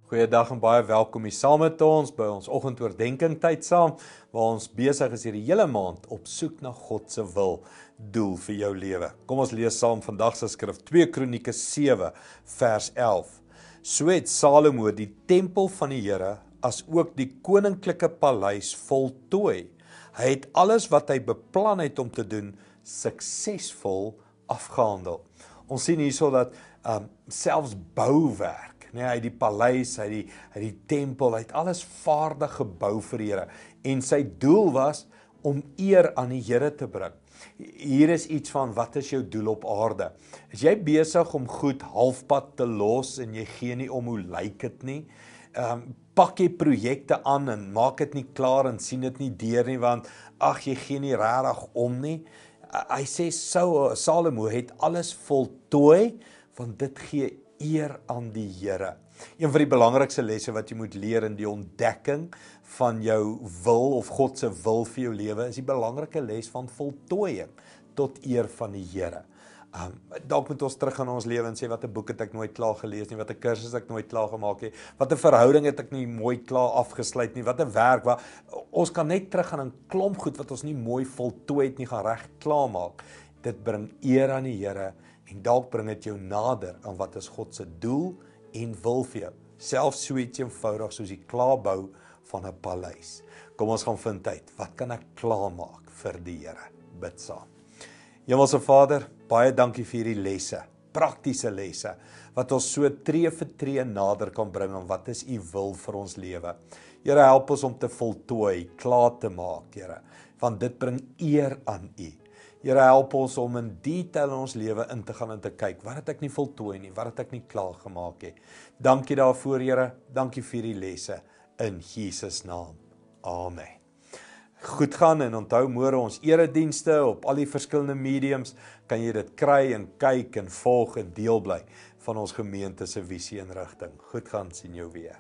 Goeiedag en baie welkom hier saam met ons by ons oggendoordenking tyd saam, waar ons besig is hierdie hele maand op soek na God se wil, doel vir jou lewe. Kom ons lees saam vandag se skrif 2 Kronieke 7 vers 11. So het Salomo die tempel van die Here as ook die koninklike paleis voltooi. Hy het alles wat hy beplan het om te doen suksesvol afgehandel. Ons sien hierso dat selfs bouwerk, hy het die paleis, hy het die tempel, hy het alles vaardig gebou vir die Here. En sy doel was om eer aan die Here te bring. Hier is iets van, wat is jou doel op aarde? Is jy besig om goed halfpad te los en jy gee nie om hoe lyk dit nie? Pak jy projekte aan en maak dit nie klaar en sien dit nie deur nie, want jy gee nie regtig om nie. Hy sê Salomo het alles voltooi, want dit gee eer aan die Here. Een van die belangrikste lesse wat jy moet leer in die ontdekking van jou wil of God se wil vir jou lewe, is die belangrike les van voltooiing tot eer van die Here. Dalk moet ons terug in ons lewe en sê, wat 'n boek het ek nooit klaar gelees nie, wat 'n kursus het ek nooit klaar gemaak nie, wat 'n verhouding het ek nie mooi klaar afgesluit nie, wat 'n werk, ons kan net terug gaan in klomp goed wat ons nie mooi voltooi het nie, gaan reg klaar maak. Dit bring eer aan die Here en dalk bring dit jou nader aan wat is God se doel en wil vir jou. Selfs so iets eenvoudig soos die klaarbou van 'n paleis. Kom ons gaan vind uit, wat kan ek klaarmaak vir die Here? Bid saam. Hemelse Vader, baie dankie vir hierdie lesse, praktiese lesse, wat ons so tree vir tree nader kan bring aan wat is u wil vir ons lewe. Here, help ons om te voltooi, klaar te maak, Here, want dit bring eer aan u. Here, help ons om in detail in ons lewe in te gaan en te kyk, wat het ek nie voltooi nie, wat het ek nie klaar gemaak nie. Dankie daarvoor, Here, dankie vir die lesse, in Jesus naam. Amen. Goed gaan en onthou môre ons eredienste op al die verskillende mediums, kan jy dit kry en kyk en volg en deel bly van ons gemeente se visie en rigting. Goed gaan, sien jou weer.